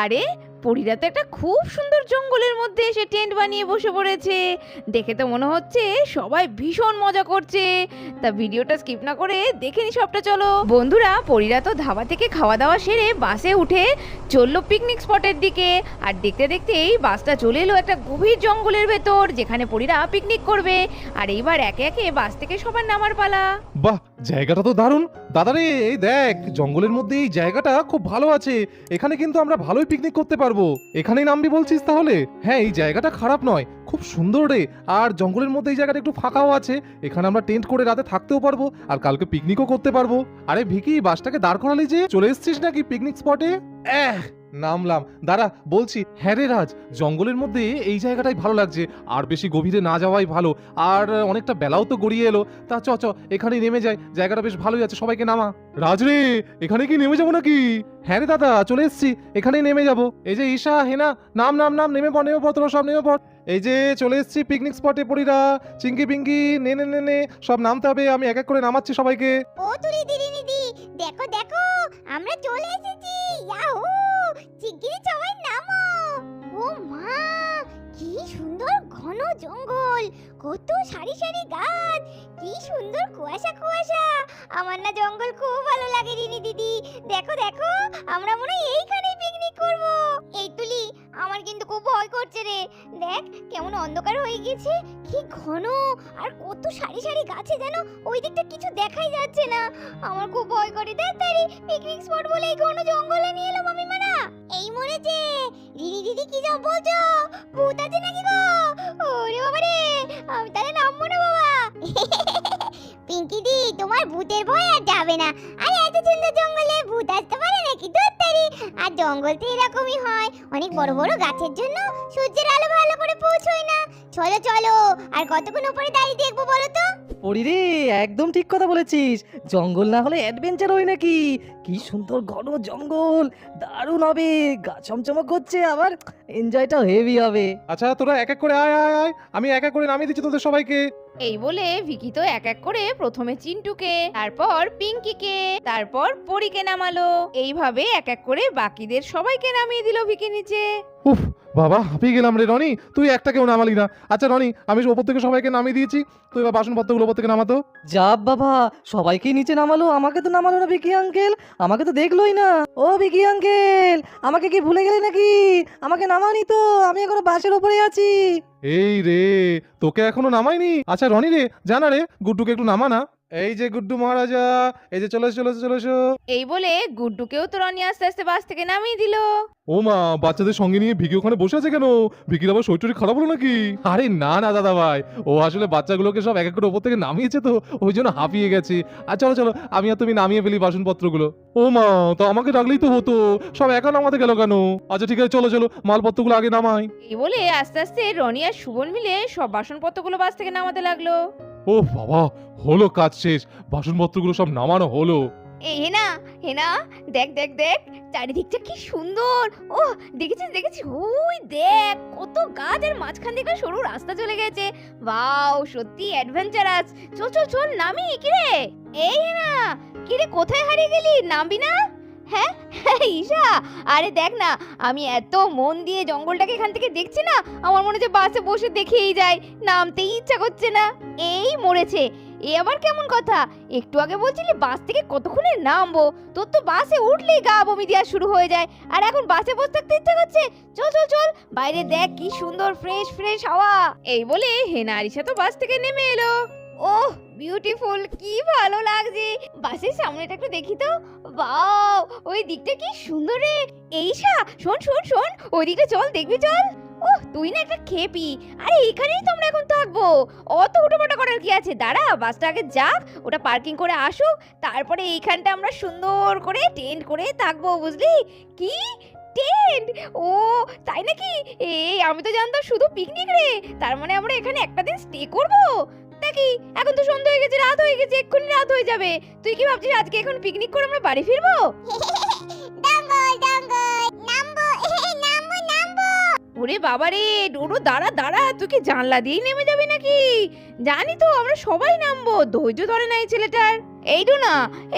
আরে পরীরা তো একটা খুব সুন্দর জঙ্গলের মধ্যে এসে টেন্ট বানিয়ে বসে পড়েছে। দেখে তো মনে হচ্ছে সবাই ভীষণ মজা করছে। তা ভিডিওটা স্কিপ না করে দেখে নি সবটা। চলো বন্ধুরা, পরীরা তো ধাবা থেকে খাওয়া দাওয়া সেরে বাসে উঠে চললো পিকনিক স্পটের দিকে। আর দেখতে দেখতেই বাসটা চলে এলো একটা গভীর জঙ্গলের ভেতর, যেখানে পরীরা পিকনিক করবে। আর এইবার একে একে বাস থেকে সবার নামার পালা। বাহ, জায়গাটা তো দারুণ। দাদারে এই দেখ, জঙ্গলের মধ্যে এই জায়গাটা খুব ভালো আছে। এখানে কিন্তু আমরা ভালোই পিকনিক করতে পারবো। এখানেই নামবি বলছিস তাহলে? হ্যাঁ, এই জায়গাটা খারাপ নয়, খুব সুন্দর রে। আর জঙ্গলের মধ্যে এই জায়গাটা একটু ফাঁকাও আছে। এখানে আমরা টেন্ট করে রাতে থাকতেও পারবো আর কালকে পিকনিকও করতে পারবো। আরে ভিকি, বাসটাকে দাঁড় করালি যে, চলে এসছিস নাকি পিকনিক স্পটে? নামলাম। দাঁড়া বলছি, হ্যাঁ রে রাজ, জঙ্গলের মধ্যে এই জায়গাটাই ভালো লাগছে। আর বেশি গভীরে না যাওয়াই ভালো। আর অনেকটা বেলাও তো গড়িয়ে এলো। তা চ এখানেই নেমে যাই, জায়গাটা বেশ ভালোই আছে। সবাইকে নামা। রাজ রে, এখানে কি নেমে যাবো নাকি? হ্যাঁ রে দাদা, চলে এসছি, এখানেই নেমে যাবো। এই যে ঈশা, হেনা, নাম নাম নাম, নেমে পড় তোরা সব নেমে পড়। এই যে চলে এসছি পিকনিক স্পটে পড়িরা। চিঙ্কি পিঙ্কি, নে নে নে নে, সব নামতে হবে। আমি এক এক করে নামাচ্ছি সবাইকে। ও তুলি দিদি, দেখো দেখো, আমরা চলে এসেছি। ইয়াহু! শিগগিরই সবাই নামো। ও মা, কি সুন্দর ঘন জঙ্গল, কত সারি সারি গাছ, কি সুন্দর কুয়াশা কুয়াশা। আমার না জঙ্গল খুব ভালো লাগে রিনি দিদি। দেখো দেখো, আমরা মনে হয় এইখানেই পিকনিক করব। এই তুলি, আমার কিন্তু খুব ভয় করছে রে। দেখ কেমন অন্ধকার হয়ে গেছে, কি ঘন, আর কত সারি সারি গাছে, যেন ওই দিকটা কিছু দেখাই যাচ্ছে না। আমার খুব ভয় করে। তাড়াতাড়ি পিকনিক স্পট বলে এই ঘন জঙ্গলে নিয়ে এলো মামি মারা। এই মরেছে রিনি দিদি, কি সব বলছো? ভূত আছে নাকি গো? ওরে বাবা রে, আমি তাহলে নামবো না বাবা। পিঙ্কি দি, তোমার ভূতের ভয় আর যাবে না। আরে এত সুন্দর জঙ্গলে ভূত আসতে পারে নাকি? দত্তারি, আর জঙ্গল তো এরকমই হয়, অনেক বড় বড় গাছের জন্য সূর্যের আলো ভালো করে পৌঁছয় না। চলো চলো, আর কতক্ষণ উপরে দাঁড়িয়ে দেখবো বলো তো? ওরে রে, একদম ঠিক কথা বলেছিস। জঙ্গল না হলে অ্যাডভেঞ্চার হয় নাকি? কি সুন্দর ঘন জঙ্গল, দারুণ হবে। গা চমচমক করছে, আবার এনজয়টা হেভি হবে। আচ্ছা তোরা এক এক করে আয় আয় আয়, আমি এক এক করে নামিয়ে দিচ্ছি তোদের সবাইকে। এই বলে ভিকি তো এক এক করে প্রথমে চিন্টুকে, তারপর পিঙ্কিকে, তারপর পরীকে নামালো। এইভাবে এক এক করে বাকিদের সবাইকে নামিয়ে দিল ভিকি নিচে। উফ বাবা, হাঁপিয়ে গেলাম রে রনি। তুই একটা কেউ নামালি না। আচ্ছা রনি, আমি ওপর থেকে সবাইকে নামিয়ে দিয়েছি, তুই এবার বাসনপত্রগুলো ওপর থেকে নামাতো। যাব বাবা, সবাইকে নিচে নামালো, আমাকে তো নামালো না ভিকি আঙ্কেল। আমাকে তো দেখলোই না। ও ভিকি আঙ্কেল, আমাকে কি ভুলে গেলে নাকি? আমাকে নামানি তো, আমি এখনো বাসের উপরে আছি। এই রে, তোকে এখনো নামাইনি? আচ্ছা রনি রে, জানা রে, গুড্ডুকে একটু নামা না। এই যে গুড্ডু মহারাজা, এই যে চলে এসো। এই বলে গুড্ডুকেও তো রনি আস্তে আস্তে বাস থেকে নামিয়ে দিল। ও মা, বাচ্চাদের সঙ্গে নিয়ে ভিকি ওখানে বসে আছে কেন? ভিকির আবার শরীর খারাপ হলো নাকি? আরে না না দাদা ভাই, ও আসলে বাচ্চাগুলোকে সব এক এক করে ওপর থেকে নামিয়েছে তো, ওই জন্য হাঁপিয়ে গেছে। আর চলো আমি আর তুমি নামিয়ে ফেলি বাসনপত্রগুলো। ও মা, তো আমাকে ডাকলেই তো হতো, সব একা নামাতে গেল কেন? আচ্ছা ঠিক আছে, চলো মালপত্রগুলো আগে নামাই। এই বলে আস্তে আস্তে রনি আর সুবল মিলে সব বাসনপত্রগুলো বাস থেকে নামাতে লাগলো। ও বাবা, হলো কাজ শেষ, বাসনপত্রগুলো সব নামানো হলো। এই হেনা হেনা, দেখ দেখ দেখ, চারিদিকটা কি সুন্দর। ও দেখেছিস, ওই দেখ কত গাছ, আর মাঝখান থেকে সরু রাস্তা চলে গেছে। ওয়াও, সত্যি অ্যাডভেঞ্চারাস। চল নামি। কিরে এই হেনা, কিরে কোথায় হারিয়ে গেলি? নামবি না? হ্যাঁ ঈশা, আরে দেখ না, আমি এত মন দিয়ে জঙ্গলটাকে এখান থেকে দেখছি না, আমার মনে হচ্ছে বাসে বসে দেখেই যাই, নামতেই ইচ্ছা করছে না। এই মরেছে, এ আবার কেমন কথা? একটু আগে বলছিলি বাস থেকে কতক্ষণে নামবো, তোর তো বাসে উঠলেই গা বমি দেওয়া শুরু হয়ে যায়, আর এখন বাসে বসে থাকতে ইচ্ছা করছে। চল বাইরে দেখ কি সুন্দর ফ্রেশ হাওয়া। এই বলে হেনা আর ঈশা তো বাস থেকে নেমে এলো। ওহ বিউটিফুল, কি ভালো লাগছে। বাসের সামনেটা একটু দেখি তো। বাও, ওই দিকটা কি সুন্দর রে। ঈশা শোন, ওই দিকটা চল, দেখবি চল। ওহ তুই না একটা খেপি। আরে এখানেই তো আমরা এখন থাকবো, অত হুটোপাটা করার কি আছে? দাঁড়া, বাসটা আগে যাক, ওটা পার্কিং করে আসুক, তারপরে এইখানটা আমরা সুন্দর করে টেন্ট করে থাকবো, বুঝলি? কি টেন্ট? ও তাই নাকি? এই আমি তো জানতাম শুধু পিকনিক রে। তার মানে আমরা এখানে একটা দিন স্টে করবো। দেখি, এখন তো সন্ধ্যা হয়ে গেছে, রাত হয়ে গেছে, এক্ষুনি রাত হয়ে যাবে। তুই কি ভাবছিস আজকে এখন পিকনিক করে আমরা বাড়ি ফিরবো? নামবো। ওরে বাবা রে, ডোডো দাঁড়া, তুই কি জানলা দিয়েই নেমে যাবি নাকি? জানি তো আমরা সবাই নামবো, ধৈর্য ধরে না এই ছেলেটার। এইটু না,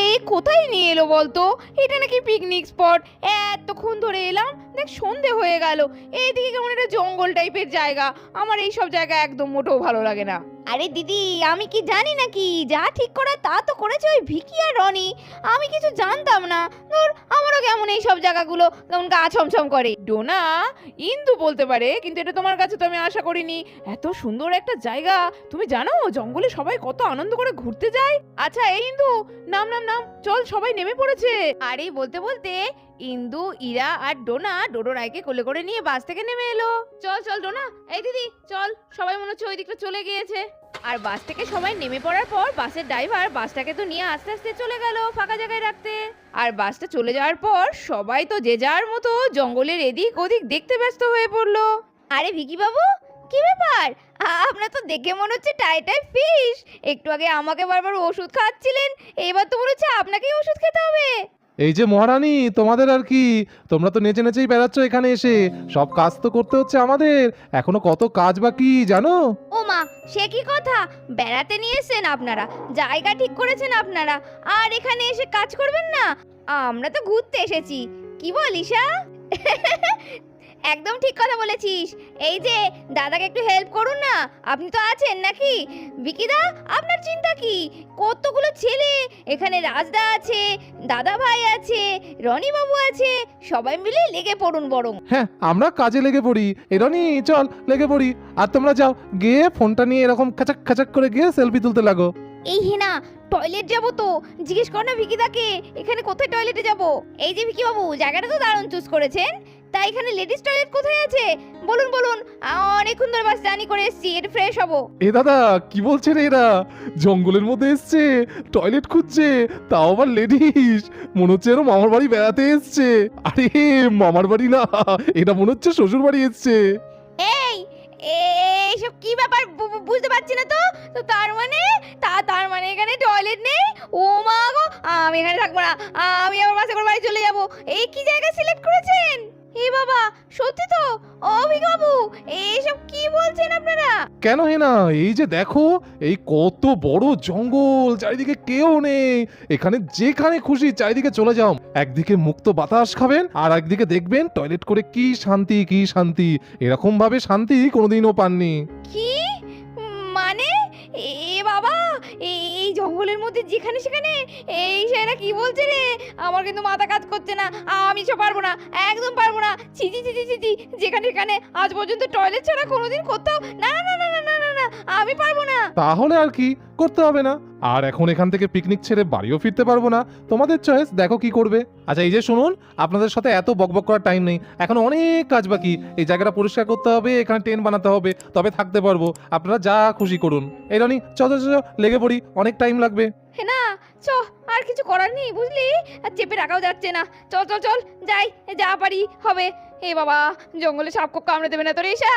এই কোথায় নিয়ে এলো বলতো? এটা নাকি পিকনিক স্পট, এতক্ষণ ধরে এলাম, দেখ সন্ধে হয়ে গেল, এইদিকে কেমন একটা জঙ্গল টাইপের জায়গা। আমার এই সব জায়গা একদম মোটেও ভালো লাগে না। আরে দিদি, আমি কি জানি নাকি? যা ঠিক করা তা তো করেছে ওই ভিকি আর রনি, আমি কিছু জানতাম না। ধর, আমারও কেমন এই সব জায়গাগুলো কেমন গা ছমছম করে। ডোনা, ইন্দু বলতে পারে, কিন্তু এটা তোমার কাছে তো আমি আশা করিনি। এত সুন্দর একটা জায়গা, তুমি জানো জঙ্গলে সবাই কত আনন্দ করে ঘুরতে যায়। আচ্ছা এই ইন্দু, নাম নাম নাম, চল সবাই নেমে পড়েছে। আরে বলতে বলতে ইন্দু, ইরা আর ডোনা ডোডো রায়কে কোলে করে নিয়ে বাস থেকে নেমে এলো। চল চল ডোনা, এই দিদি চল, সবাই মনে হচ্ছে ওই দিকটা চলে গিয়েছে। আর বাস থেকে সবাই নেমে পড়ার পর বাসের ড্রাইভার বাসটাকে তো নিয়ে আস্তে আস্তে চলে গেল ফাঁকা জায়গায় রাখতে। আর বাসটা চলে যাওয়ার পর সবাই তো যে যার মতো জঙ্গলের এদিক ওদিক দেখতে ব্যস্ত হয়ে পড়লো। আরে ভিকি বাবু, কি ব্যাপার? আপনার তো দেখে মনে হচ্ছে টাইটাই ফিশ। একটু আগে আমাকে বারবার ওষুধ খাওয়াচ্ছিলেন, এবার তো মনে হচ্ছে আপনাকেই ওষুধ খেতে হবে। এই যে মহারানী, তোমাদের আর কি, তোমরা তো নেচে নেচেই বেড়াচ্ছ এখানে এসে, সব কাজ তো করতে হচ্ছে আমাদের, এখনো কত কাজ বাকি জানো। ও মা, সে কি কথা? বেড়াতে নিয়ে এসেছেন আপনারা, জায়গা ঠিক করেছেন আপনারা, আর এখানে এসে কাজ করবেন না? আমরা তো ঘুরতে এসেছি, কি বল ঈশা? একদম ঠিক কথা বলেছিস। এই যে দাদাকে একটু হেল্প করুন না, আপনি তো আছেন নাকি? বিকিদা, আপনার চিন্তা কি? কতগুলো ছেলে এখানে, রাজদা আছে, দাদা ভাই আছে, রনি বাবু আছে, সবাই মিলে লেগে পড়ুন বরং। হ্যাঁ, আমরা কাজে লেগে পড়ি। এরনি চল লেগে পড়ি, আর তোমরা যাও গিয়ে ফোনটা নিয়ে এরকম খাচাক খাচাক করে গিয়ে সেলফি তুলতে লাগো। এই হেনা, টয়লেট যাবো তো, জিজ্ঞেস কর না ভিকিদাকে এখানে কোথায় টয়লেটে যাব। এই যে ভিকি বাবু, জায়গাটা তো দারুণ চুজ করেছেন, তা এখানে লেডিস টয়লেট কোথায় আছে বলুন বলুন, অনেকক্ষণ ধরে বাস জার্নি করে এসেছি, একটু ফ্রেশ হবো। এ দাদা, কি বলছে রে এরা? জঙ্গলের মধ্যে এসছে, টয়লেট খুঁজছে, তাও আবার লেডিস। মনে হচ্ছে এরকম মামার বাড়ি বেড়াতে এসছে। আরে মামার বাড়ি না, এটা মনে হচ্ছে শ্বশুর বাড়ি এসছে। এই এইসব কি ব্যাপার বুঝতে পারছি না তো। তো তার মানে এখানে টয়লেট নেই? ও মা গো, আমি এখানে থাকবো না, আমি আমার বাসে করে বাড়ি চলে যাবো। এই কি জায়গা সিলেক্ট করেছেন? এ বাবা, সত্যি তো? ও ভিকি বাবু, এইসব কি বলছেন আপনারা? কেন হেনা, এই যে দেখো, এই কত বড় জঙ্গল, চারিদিকে কেউ নেই, এখানে যেখানে খুশি চারিদিকে চলে যাও। একদিকে মুক্ত বাতাস খাবেন, আর একদিকে দেখবেন টয়লেট করে কি শান্তি, কি শান্তি। এরকম ভাবে শান্তি কোনোদিনও পাননি। কি মানে? এ বাবা, এই জঙ্গলের মধ্যে যেখানে সেখানে, এই সেটা কি বলছে রে? আমার কিন্তু মাথা কাজ করছে না, আমি সব পারবো না, একদম পারবো না। ছিজি ছিজি ছিজি, যেখানে সেখানে আজ পর্যন্ত টয়লেট ছাড়া কোনোদিন কোথাও, না না না না না না না, আমি পারবো না। তাহলে আর কি করতে হবে না, আর এখন এখান থেকে পিকনিক ছেড়ে বাড়িও ফিরতে পারবো না। তোমাদের চয়েস, দেখো কি করবে। আচ্ছা এই যে শুনুন, আপনাদের সাথে এত বকবক করার টাইম নেই, এখন অনেক কাজ বাকি। এই জায়গাটা পরিষ্কার করতে হবে, এখানে টেন্ট বানাতে হবে, তবে থাকতে পারবো। আপনারা যা খুশি করুন। এই রনি, চল চল চল, লেগে পড়ি, অনেক টাইম লাগবে। হে না, চ, আর কিছু করার নেই বুঝলি, আর চেপে রাখাও যাচ্ছে না। চল চল চল, যাই, যা পারি হবে। এ বাবা, জঙ্গলে সাপ কোপ কামড়ে দেবে না তো রে ঈশা?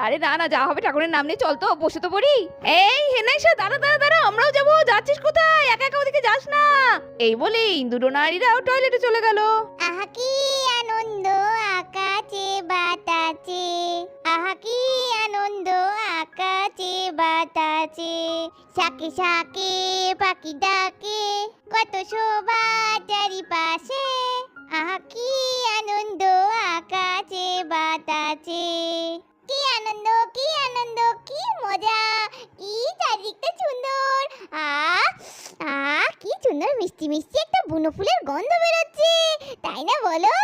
আরে না না, যা হবে ঠাকুরের নাম নিয়ে চল তো, বসে তো পড়ি। এই হেনা ঈশা, দাঁড়া দাঁড়া দাঁড়া, আমরাও যাবো। যাচ্ছিস কোথায়? একা একা ওদিকে যাস না। এই বলে ইন্দু নারীরাও টয়লেটে চলে গেল। আহা কি আনন্দ আকাশে বাতাসে, আহা কি আনন্দ আকাশে বাতাসে, শাকে শাকে পাখি ডাকে, কত শোভা চারিপাশে, আহা কি আনন্দ আকাশে বাতাসে। কি আনন্দ, কি আনন্দ, কি মজা, কি চারিদিকটা সুন্দর। কি সুন্দর মিষ্টি মিষ্টি একটা বুনো ফুলের গন্ধ বেরোচ্ছে, তাই না বলো?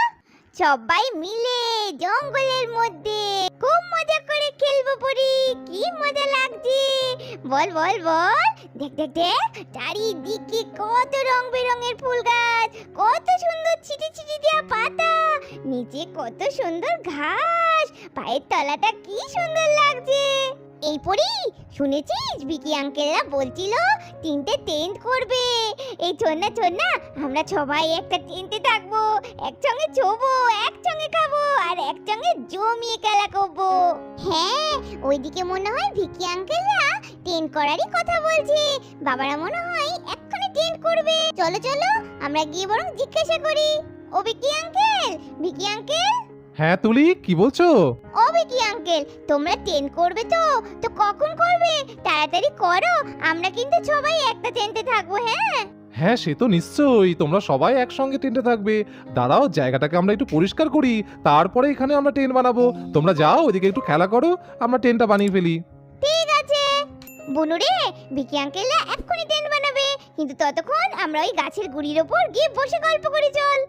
সবাই মিলে জঙ্গলের মধ্যে খুব মজা করে খেলবো পরি, কি মজা লাগছে। বল বল বল, দেখ দেখ দেখ, চারিদিকে কত রং বেরঙের ফুল গাছ, কত সুন্দর ছিটি ছিটি দেওয়া পাতা, নিচে কত সুন্দর ঘাস, পায়ের তলাটা কি সুন্দর লাগছে। এই পরি, শুনেছিস ভিকি আঙ্কেলরা বলছিল 3টে টেন্ট করবে। এই শোন না, আমরা সবাই একটা টেন্টে থাকবো, একসঙ্গে ছোবো, একসঙ্গে খাবো, আর একসঙ্গে জমিয়ে খেলা করবো। হ্যাঁ, ওইদিকে মনে হয় ভিকি আঙ্কেলরা টেন্ট করারই কথা বলছে। বাবারা মনে হয় এক্ষুনি টেন্ট করবে। চলো চলো, আমরা গিয়ে বরং জিজ্ঞাসা করি। ও ভিকি আঙ্কেল, ভিকি আঙ্কেল। হ্যাঁ তুলি, কি বলছো? ও ভিকি আঙ্কেল, তোমরা টেন্ট করবে তো? তো কখন করবে? তাড়াতাড়ি করো, আমরা কিন্তু সবাই একটা টেন্টে থাকবো। হ্যাঁ হ্যাঁ সে তো নিশ্চয়ই, তোমরা সবাই একসঙ্গে টেন্টে থাকবে। দাঁড়াও জায়গাটাকে আমরা একটু পরিষ্কার করি, তারপরে এখানে আমরা টেন্ট বানাবো। তোমরা যাও ওইদিকে একটু খেলা করো, আমরা টেন্টটা বানিয়ে ফেলি। ঠিক আছে বুনু রে, ভিকি আঙ্কেলরা এক্ষুনি টেন্ট বানাবে, কিন্তু ততক্ষণ আমরা ওই গাছের গুড়ির ওপর গিয়ে বসে গল্প করি চল।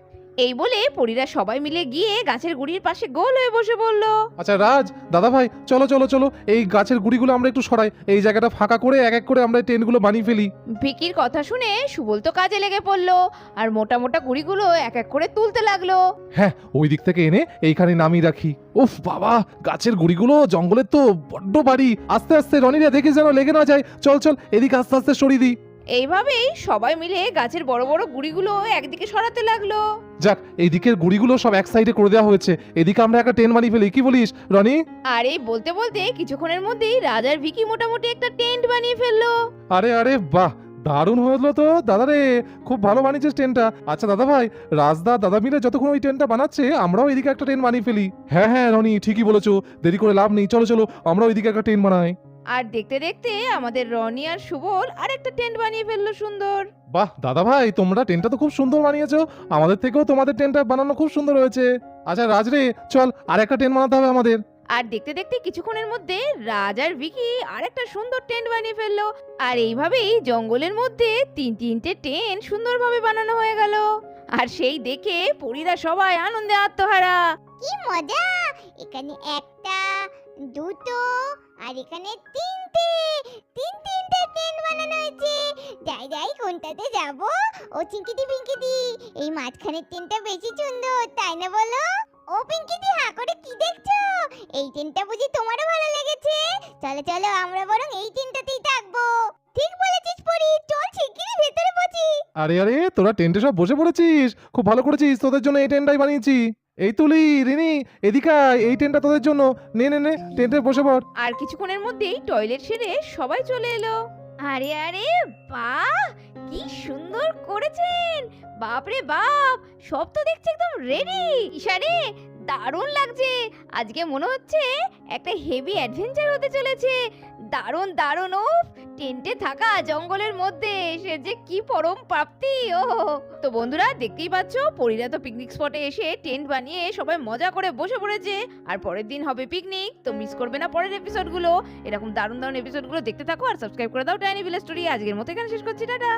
এই বলে পরীরা সবাই মিলে গিয়ে গাছের গুড়ির পাশে গোল হয়ে বসে পড়ল। আচ্ছা রাজ, দাদা ভাই, চলো চলো চলো, এই গাছের গুড়িগুলো আমরা একটু সরাই, এই জায়গাটা ফাঁকা করে এক এক করে আমরা এই টেন্টগুলো বানিয়ে ফেলি। ভিকির কথা শুনে সুবল তো কাজে লেগে পড়লো, আর মোটা মোটা গুড়িগুলো এক এক করে তুলতে লাগলো। হ্যাঁ ওই দিক থেকে এনে এইখানে নামিয়ে রাখি। উফ বাবা, গাছের গুড়িগুলো জঙ্গলের তো বড্ড বাড়ি। আস্তে আস্তে রনিরা দেখে যেন লেগে না যায়, চল চল এদিকে আস্তে আস্তে সরিয়ে দিই। এইভাবেই সবাই মিলে গাছের বড় বড় গুড়িগুলো একদিকে সরাতে লাগলো। যাক, এই দিকের গুড়িগুলো সব এক সাইডে করে দেওয়া হয়েছে, এদিকে আমরা একটা টেন্ট বানিয়ে ফেলি, কি বলিস রনি? আর এই বলতে বলতে কিছুক্ষণের মধ্যেই রাজার ভিকি মোটামুটি একটা টেন্ট বানিয়ে ফেললো। আরে আরে বাহ, দারুণ হলো তো দাদা রে, খুব ভালো বানিয়েছিস টেন্টটা। আচ্ছা দাদা ভাই, রাজদা দাদা মিলে যতক্ষণ ওই টেন্টটা বানাচ্ছে আমরাও এদিকে একটা টেন্ট বানিয়ে ফেলি। হ্যাঁ হ্যাঁ রনি, ঠিকই বলেছো, দেরি করে লাভ নেই, চলো চলো আমরা ওইদিকে একটা টেন্ট বানাই। আর দেখতে দেখতে আমাদের রনি আর সুবল আরেকটা টেন্ট বানিয়ে ফেললো সুন্দর। বাহ দাদা ভাই, তোমরা টেন্টটা তো খুব সুন্দর বানিয়েছো, আমাদের থেকেও তোমাদের টেন্টটা বানানো খুব সুন্দর হয়েছে। আচ্ছা রাজ রে, চল আর একটা টেন্ট বানাতে হবে আমাদের। আর দেখতে দেখতে কিছুক্ষণের মধ্যে রাজ আর ভিকি আরেকটা সুন্দর টেন্ট বানিয়ে ফেললো। আর এইভাবেই জঙ্গলের মধ্যে তিনটে টেন্ট সুন্দরভাবে বানানো হয়ে গেল। আর সেই দেখে পরীরা সবাই আনন্দে আত্মহারা। কি মজা! এখানে একটা, দুটো, আর এখানে তিনটে টেন্ট বানানো হয়েছে। যাই যাই, কোনটাতে যাব? ও চিঙ্কিটি পিঙ্কিটি, এই মাঝখানের টেন্টটা বেশি সুন্দর, তাই না বলো? ও পিঙ্কিটি, হা করে কি দেখছো? এই টেন্টটা বুঝি তোমারও ভালো লেগেছে? চলো চলো, আমরা বরং এই টেন্টটাতেই থাকবো। ঠিক বলেছিস পরি, চল শিগগিরই ভেতরে পৌঁছি। আরে আরে, তোরা টেন্টে সব বসে পড়েছিস, খুব ভালো করেছিস, তোদের জন্য এই টেন্টটাই বানিয়েছি। এই তুলি, রিনি, এদিকে আয়, এই টেন্টটা তোদের জন্য, নে নে নে, টেন্টে বসে পড়। আর কিছুক্ষণের মধ্যেই টয়লেট সেরে সবাই চলে এলো। আরে আরে বাহ, কি সুন্দর করেছেন! বাপরে বাপ, সব তো দেখছি একদম রেডি। ইশারে, দারুণ লাগছে। আজকে মনে হচ্ছে একটা হেভি অ্যাডভেঞ্চার হতে চলেছে। দারুণ দারুণ। ও টেন্টে থাকা জঙ্গলের মধ্যে সে যে কি পরম প্রাপ্তি। ও তো বন্ধুরা, দেখতেই পাচ্ছ পরীরা তো পিকনিক স্পটে এসে টেন্ট বানিয়ে সবাই মজা করে বসে পড়েছে। আর পরের দিন হবে পিকনিক, তো মিস করবে না পরের এপিসোডগুলো। এরকম দারুণ দারুণ এপিসোডগুলো দেখতে থাকো আর সাবস্ক্রাইব করে দাও টাইনি ভিলেজ স্টোরি। আজকের মতো এখানে শেষ করছি, টাটা।